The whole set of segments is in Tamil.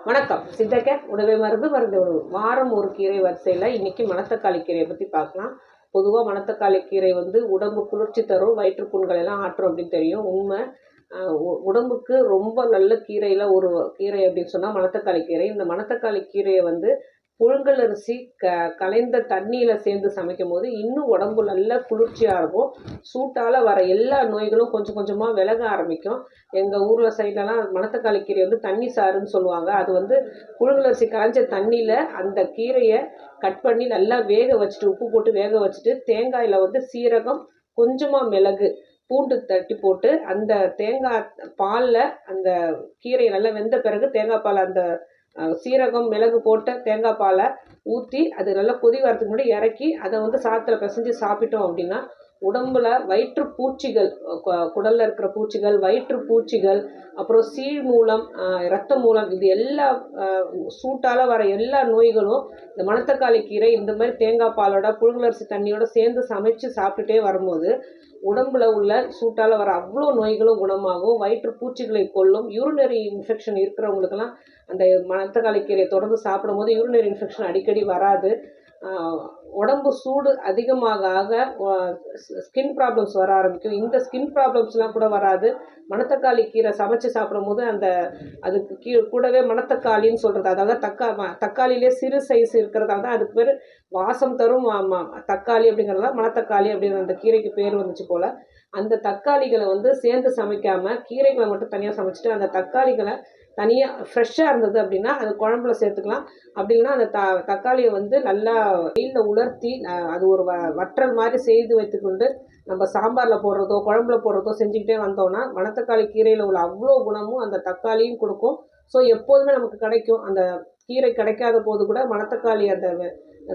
வணக்கம். சித்தக்கேர் உணவே மருந்து உணவு வாரம் ஒரு கீரை வரிசையில் இன்னைக்கு மணத்தக்காளி கீரையை பற்றி பார்க்கலாம். பொதுவாக மணத்தக்காளி கீரை உடம்பு குளிர்ச்சி தரும், வயிற்றுப்புண்கள் எல்லாம் ஆற்றும் அப்படின்னு தெரியும். உண்மை. உடம்புக்கு ரொம்ப நல்ல கீரையில் ஒரு கீரை அப்படின்னு சொன்னால் மணத்தக்காளி கீரை. இந்த மணத்தக்காளி கீரையை புழுங்கல் அரிசி கலைந்த தண்ணியில் சேர்ந்து சமைக்கும் போது இன்னும் உடம்பு நல்ல குளிர்ச்சியாக இருக்கும். சூட்டால் வர எல்லா நோய்களும் கொஞ்சம் கொஞ்சமாக விலக ஆரம்பிக்கும். எங்கள் ஊரில் சைட்லலாம் மணத்தக்காளி கீரை தண்ணி சாறுன்னு சொல்லுவாங்க. அது புழுங்கல் அரிசி கலைஞ்ச தண்ணியில் அந்த கீரையை கட் பண்ணி நல்லா வேக வச்சுட்டு, உப்பு போட்டு வேக வச்சுட்டு, தேங்காயில் சீரகம், கொஞ்சமாக மிளகு, பூண்டு தட்டி போட்டு அந்த தேங்காய் பாலில் அந்த கீரை நல்லா வெந்த பிறகு தேங்காய் பால் அந்த சீரகம் மிளகு போட்ட தேங்காய் பாலை ஊற்றி அது நல்லா கொதி வரதுக்கு முன்னாடி இறக்கி அதை சாதத்தில் பிசைஞ்சு சாப்பிட்டோம் அப்படின்னா உடம்புல வயிற்று பூச்சிகள், குடலில் இருக்கிற பூச்சிகள், வயிற்று பூச்சிகள், அப்புறம் சீழ் மூலம், இரத்த மூலம், இது எல்லா சூட்டால் வர எல்லா நோய்களும் இந்த மணத்தக்காளி கீரை இந்த மாதிரி தேங்காய் பாலோட புழுங்கலரிசி தண்ணியோட சேர்ந்து சமைச்சு சாப்பிட்டுட்டே வரும்போது உடம்புல உள்ள சூட்டால் வர அவ்வளோ நோய்களும் குணமாகும். வயிற்று பூச்சிகளை கொல்லும். யூரினரி இன்ஃபெக்ஷன் இருக்கிறவங்களுக்கெல்லாம் அந்த மணத்தக்காளி கீரையை தொடர்ந்து சாப்பிடும்போது யூரினரி இன்ஃபெக்ஷன் அடிக்கடி வராது. உடம்பு சூடு அதிகமாக ஸ்கின் ப்ராப்ளம்ஸ் வர ஆரம்பிக்கும். இந்த ஸ்கின் ப்ராப்ளம்ஸ்லாம் கூட வராது. மணத்தக்காளி கீரை சமைச்சு சாப்பிடும்போது அதுக்கு கூடவே மணத்தக்காளின்னு சொல்கிறது, அதாவது தக்காளியிலே சிறு சைஸ் இருக்கிறதால தான் அதுக்கு பேர் வாசம் தரும் தக்காளி அப்படிங்கிறதா மணத்தக்காளி அப்படிங்கிற அந்த கீரைக்கு பேர் வந்துச்சு போல். அந்த தக்காளிகளை சேர்ந்து சமைக்காமல் கீரைகளை மட்டும் தனியாக சமைச்சிட்டு அந்த தக்காளிகளை தனியாக ஃப்ரெஷ்ஷாக இருந்தது அப்படின்னா அது குழம்புல சேர்த்துக்கலாம். அப்படி இல்லைன்னா அந்த தக்காளியை நல்லா வெயிலில் உலர்த்தி அது ஒரு வற்றல் மாதிரி செய்து வைத்துக்கொண்டு நம்ம சாம்பாரில் போடுறதோ குழம்புல போடுறதோ செஞ்சுக்கிட்டே வந்தோம்னா மணத்தக்காளி கீரையில் உள்ள அவ்வளோ குணமும் அந்த தக்காளியும் கொடுக்கும். ஸோ எப்போதுமே நமக்கு கிடைக்கும். அந்த கீரை கிடைக்காத போது கூட மணத்தக்காளி அந்த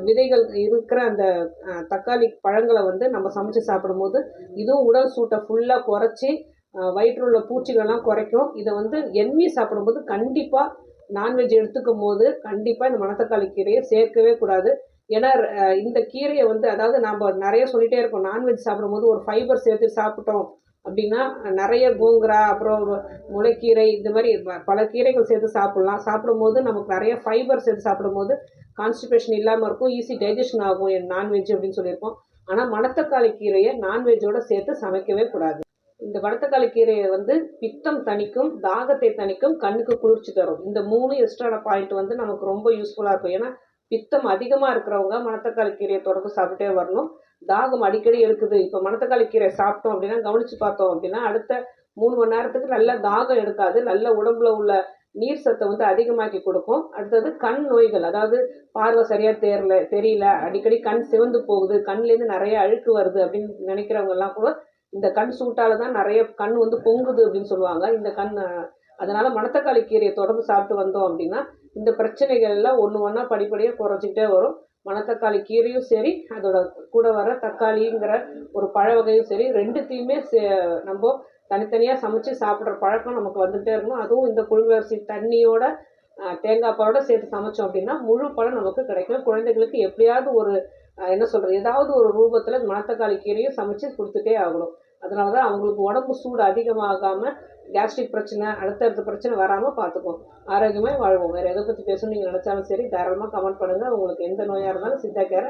விதைகள் இருக்கிற அந்த தக்காளி பழங்களை நம்ம சமைச்சு சாப்பிடும்போது இதுவும் உடல் சூட்டை ஃபுல்லாக குறைச்சி வயிற்றில் உள்ள பூச்சிகளெல்லாம் குறைக்கும். இதை எண்ணி சாப்பிடும்போது கண்டிப்பாக நான்வெஜ் எடுத்துக்கும் போது கண்டிப்பாக இந்த மணத்தக்காளி கீரையை சேர்க்கவே கூடாது. ஏன்னா இந்த கீரையை அதாவது நம்ம நிறைய சொல்லிகிட்டே இருக்கோம், நான்வெஜ் சாப்பிடும்போது ஒரு ஃபைபர் சேர்த்து சாப்பிட்டோம் அப்படின்னா நிறைய கோங்குரா, அப்புறம் முளைக்கீரை, இந்த மாதிரி பல கீரைகள் சேர்த்து சாப்பிட்லாம். சாப்பிடும்போது நமக்கு நிறைய ஃபைபர் சேர்த்து சாப்பிடும்போது கான்ஸ்டிபேஷன் இல்லாமல் இருக்கும், ஈஸி டைஜஷன் ஆகும் நான்வெஜ் அப்படின்னு சொல்லியிருக்கோம். ஆனால் மணத்தக்காளி கீரையை நான்வெஜ்ஜோடு சேர்த்து சமைக்கவே கூடாது. இந்த மணத்தக்காளி கீரையை பித்தம் தணிக்கும், தாகத்தை தணிக்கும், கண்ணுக்கு குளிர்ச்சி தரும். இந்த 3 எக்ஸ்ட்ரான பாயிண்ட் நமக்கு ரொம்ப யூஸ்ஃபுல்லாக இருக்கும். ஏன்னா பித்தம் அதிகமாக இருக்கிறவங்க மணத்தக்காளி கீரையை தொடர்ந்து சாப்பிட்டே வரணும். தாகம் அடிக்கடி எடுக்குது, இப்போ மணத்தக்காளி கீரை சாப்பிட்டோம் அப்படின்னா கவனித்து பார்த்தோம் அப்படின்னா அடுத்த 3 மணி நேரத்துக்கு நல்ல தாகம் எடுக்காது. நல்ல உடம்புல உள்ள நீர் சத்தை அதிகமாக்கி கொடுக்கும். அடுத்தது கண் நோய்கள், அதாவது பார்வை சரியாக தெரியல, அடிக்கடி கண் சிவந்து போகுது, கண்லேருந்து நிறைய அழுக்கு வருது அப்படின்னு நினைக்கிறவங்கெல்லாம் கூட இந்த கண் சூட்டால தான் நிறைய கண் பொங்குது அப்படின்னு சொல்லுவாங்க. இந்த கண் அதனால மணத்தக்காளி கீரையை தொடர்ந்து சாப்பிட்டு வந்தோம் அப்படின்னா இந்த பிரச்சனைகள் எல்லாம் ஒன்றா படிப்படியாக குறைச்சிக்கிட்டே வரும். மணத்தக்காளி கீரையும் சரி, அதோட கூட வர தக்காளிங்கிற ஒரு பழ வகையும் சரி, ரெண்டுத்தையுமே நம்ம தனித்தனியாக சமைச்சு சாப்பிட்ற பழக்கம் நமக்கு வந்துகிட்டே இருக்கணும். அதுவும் இந்த புழுங்கரிசி தண்ணியோட தேங்காய் பாலோட சேர்த்து சமைச்சோம் அப்படின்னா முழு பழம் நமக்கு கிடைக்கும். குழந்தைகளுக்கு எப்படியாவது ஒரு ஏதாவது ஒரு ரூபத்தில் மணத்தக்காளி கீரையும் சமைச்சு கொடுத்துட்டே ஆகணும். அதனால தான் அவங்களுக்கு உடம்பு சூடு அதிகமாகாமல் கேஸ்ட்ரிக் பிரச்சனை, அடுத்தடுத்த பிரச்சனை வராமல் பார்த்துக்கும். ஆரோக்கியமாக வாழ்வோம். வேறு எதை பற்றி பேசணும்னு நீங்கள் நினச்சாலும் சரி தாராளமாக கமெண்ட் பண்ணுங்கள். உங்களுக்கு எந்த நோயாக இருந்தாலும் சித்தா கேரை